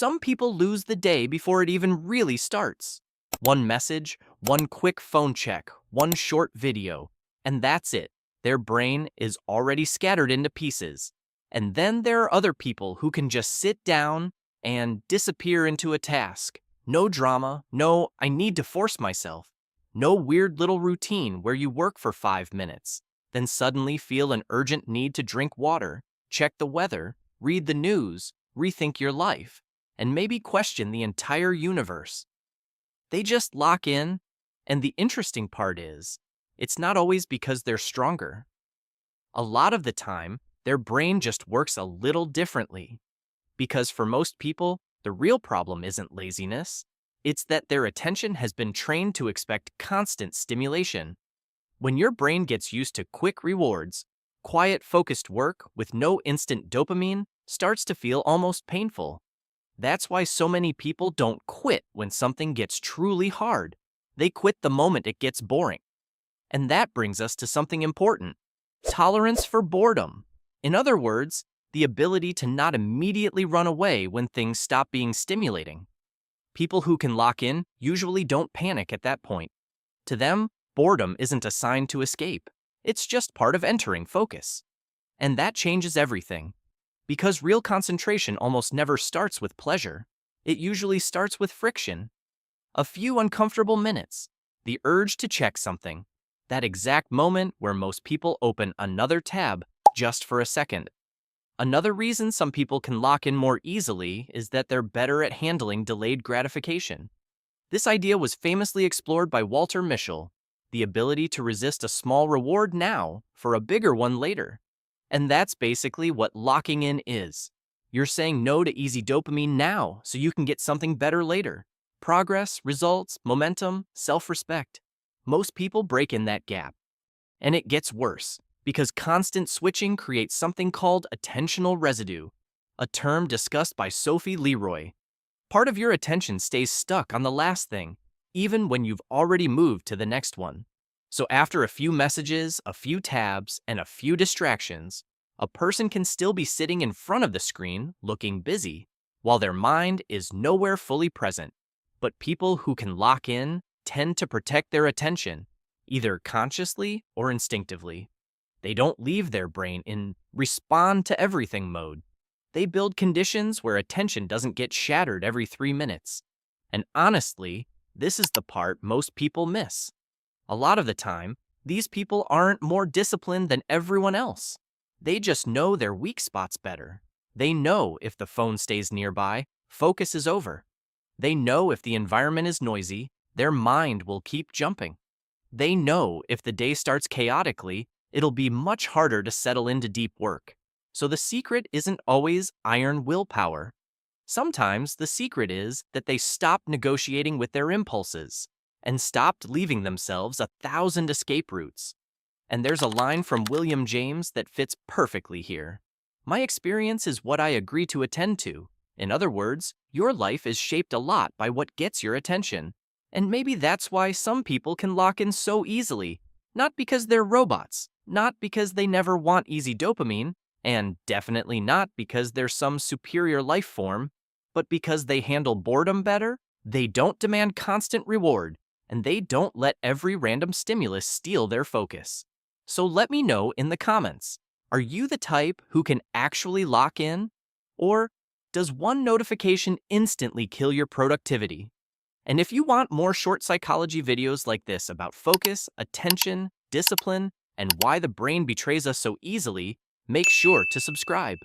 some people lose the day before it even really starts. One message, one quick phone check, one short video, and that's it. Their brain is already scattered into pieces. And then there are other people who can just sit down and disappear into a task. No drama, no, I need to force myself. No weird little routine where you work for 5 minutes, then suddenly feel an urgent need to drink water, check the weather, read the news, rethink your life, and maybe question the entire universe. They just lock in, and the interesting part is, it's not always because they're stronger. A lot of the time, their brain just works a little differently. Because for most people, the real problem isn't laziness, it's that their attention has been trained to expect constant stimulation. When your brain gets used to quick rewards, quiet, focused work with no instant dopamine starts to feel almost painful. That's why so many people don't quit when something gets truly hard. They quit the moment it gets boring. And that brings us to something important: tolerance for boredom. In other words, the ability to not immediately run away when things stop being stimulating. People who can lock in usually don't panic at that point. To them, boredom isn't a sign to escape. It's just part of entering focus. And that changes everything. Because real concentration almost never starts with pleasure. It usually starts with friction. A few uncomfortable minutes, the urge to check something, that exact moment where most people open another tab just for a second. Another reason some people can lock in more easily is that they're better at handling delayed gratification. This idea was famously explored by Walter Mischel, the ability to resist a small reward now for a bigger one later. And that's basically what locking in is. You're saying no to easy dopamine now so you can get something better later. Progress, results, momentum, self-respect. Most people break in that gap. And it gets worse, because constant switching creates something called attentional residue, a term discussed by Sophie Leroy. Part of your attention stays stuck on the last thing, even when you've already moved to the next one. So after a few messages, a few tabs, and a few distractions, a person can still be sitting in front of the screen, looking busy, while their mind is nowhere fully present. But people who can lock in tend to protect their attention, either consciously or instinctively. They don't leave their brain in respond to everything mode. They build conditions where attention doesn't get shattered every 3 minutes. And honestly, this is the part most people miss. A lot of the time, these people aren't more disciplined than everyone else. They just know their weak spots better. They know if the phone stays nearby, focus is over. They know if the environment is noisy, their mind will keep jumping. They know if the day starts chaotically, it'll be much harder to settle into deep work. So the secret isn't always iron willpower. Sometimes the secret is that they stopped negotiating with their impulses and stopped leaving themselves 1,000 escape routes. And there's a line from William James that fits perfectly here. My experience is what I agree to attend to. In other words, your life is shaped a lot by what gets your attention. And maybe that's why some people can lock in so easily. Not because they're robots, not because they never want easy dopamine, and definitely not because they're some superior life form, but because they handle boredom better, they don't demand constant reward, and they don't let every random stimulus steal their focus. So let me know in the comments, are you the type who can actually lock in? Or does one notification instantly kill your productivity? And if you want more short psychology videos like this about focus, attention, discipline, and why the brain betrays us so easily, make sure to subscribe.